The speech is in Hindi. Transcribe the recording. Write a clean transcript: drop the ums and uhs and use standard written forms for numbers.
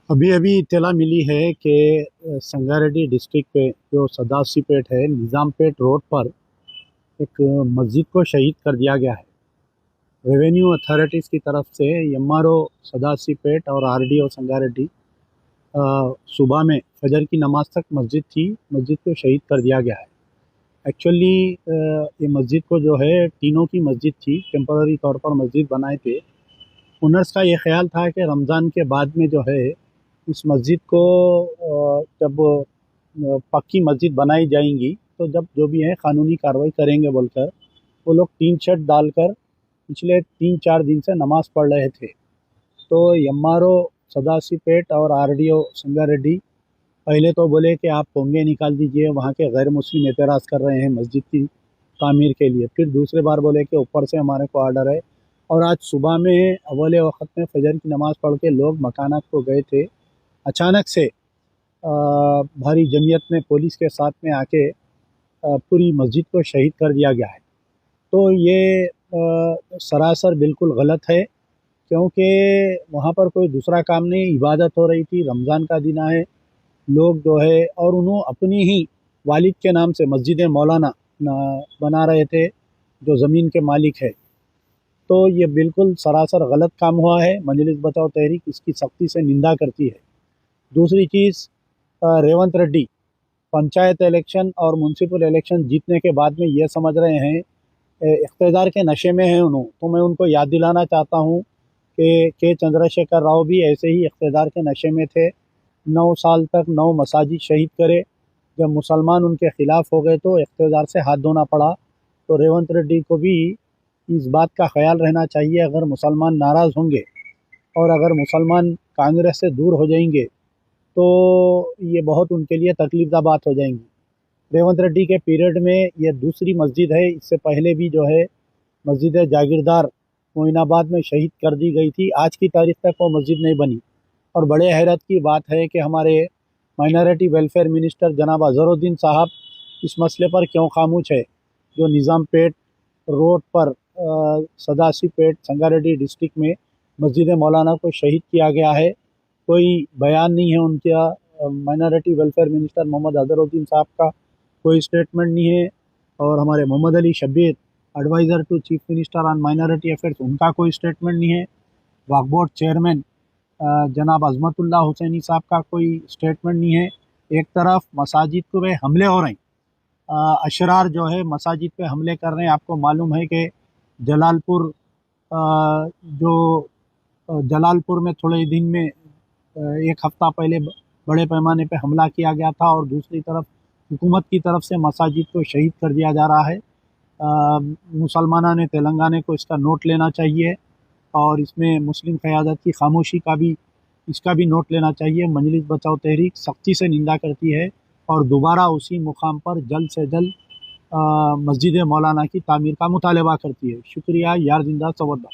अभी अभी इत्तला मिली है कि संगारेड्डी डिस्ट्रिक्ट पे जो सदासीपेट है, निज़ामपेट रोड पर एक मस्जिद को शहीद कर दिया गया है। रेवेन्यू अथॉरिटीज़ की तरफ से एमआरओ सदासीपेट और आरडीओ संगारेड्डी सुबह में फजर की नमाज तक मस्जिद थी, मस्जिद को शहीद कर दिया गया है। एक्चुअली ये मस्जिद को जो है तीनों की मस्जिद थी, टेम्पररी तौर पर मस्जिद बनाए थे। ओनर्स का ये ख्याल था कि रमज़ान के बाद में जो है इस मस्जिद को जब पक्की मस्जिद बनाई जाएंगी तो जब जो भी है कानूनी कार्रवाई करेंगे बोलकर वो लोग टीन शेड डालकर पिछले 3-4 दिन से नमाज़ पढ़ रहे थे। तो एमआरओ सदासीपेट और आरडीओ संगारेड्डी पहले तो बोले कि आप पोंगे निकाल दीजिए, वहाँ के गैर मुस्लिम एतराज़ कर रहे हैं मस्जिद की तामीर के लिए। फिर दूसरी बार बोले कि ऊपर से हमारे को आर्डर है। और आज सुबह में अव्वल वक्त में फजर की नमाज़ पढ़ के लोग मकानात को गए थे। अचानक से भारी जमीयत में पुलिस के साथ में आके पूरी मस्जिद को शहीद कर दिया गया है। तो ये सरासर बिल्कुल गलत है, क्योंकि वहाँ पर कोई दूसरा काम नहीं, इबादत हो रही थी, रमज़ान का दिन है, लोग जो है और उन्होंने अपनी ही वालिद के नाम से मस्जिद मौलाना बना रहे थे जो ज़मीन के मालिक है। तो ये बिल्कुल सरासर गलत काम हुआ है। मजलिस बचाओ तहरीक इसकी सख्ती से निंदा करती है। दूसरी चीज़, रेवंत रेड्डी पंचायत इलेक्शन और म्यूनसिपल इलेक्शन जीतने के बाद में ये समझ रहे हैं इक़्तिदार के नशे में हैं उन्होंने। तो मैं उनको याद दिलाना चाहता हूँ कि के चंद्रशेखर राव भी ऐसे ही इक़्तिदार के नशे में थे। 9 साल तक 9 मसाजिद शहीद करे। जब मुसलमान उनके ख़िलाफ़ हो गए तो इक़्तिदार से हाथ धोना पड़ा। तो रेवंत रेड्डी को भी इस बात का ख्याल रहना चाहिए, अगर मुसलमान नाराज़ होंगे और अगर मुसलमान कांग्रेस से दूर हो जाएंगे तो ये बहुत उनके लिए तकलीफ़दा बात हो जाएंगी। रेवंत रेड्डी के पीरियड में ये दूसरी मस्जिद है। इससे पहले भी जो है मस्जिद जागीरदार मोइनाबाद में शहीद कर दी गई थी। आज की तारीख तक वो मस्जिद नहीं बनी। और बड़े हैरत की बात है कि हमारे माइनॉरिटी वेलफेयर मिनिस्टर जनाब अज़हरुद्दीन साहब इस मसले पर क्यों खामोश है। जो निज़ामपेट रोड पर सदासीपेट संगारेड्डी डिस्ट्रिक्ट में मस्जिद मौलाना को शहीद किया गया है, कोई बयान नहीं है उनका। Minority welfare minister Mohammad Azharuddin साहब का कोई स्टेटमेंट नहीं है। और हमारे Mohammad Ali Shabbir adviser to chief minister on minority affairs, उनका कोई स्टेटमेंट नहीं है। वक्फ बोर्ड चेयरमैन जनाब अज़मतुल्लाह हुसैनी साहब का कोई स्टेटमेंट नहीं है। एक तरफ मसाजिद पे हमले हो रहे हैं, अशरार जो है मसाजिद पे हमले कर रहे हैं। आपको मालूम है कि जलालपुर जलालपुर में थोड़े दिन में एक हफ़्ता पहले बड़े पैमाने पे हमला किया गया था। और दूसरी तरफ हुकूमत की तरफ से मसाजिद को शहीद कर दिया जा रहा है। मुसलमाना ने तेलंगाना को इसका नोट लेना चाहिए और इसमें मुस्लिम क़यादत की खामोशी का भी इसका भी नोट लेना चाहिए। मजलिस बचाओ तहरीक सख्ती से निंदा करती है और दोबारा उसी मुकाम पर जल्द से जल्द मस्जिद मौलाना की तामीर का मुतालबा करती है। शुक्रिया। यार जिंदा सवरदा।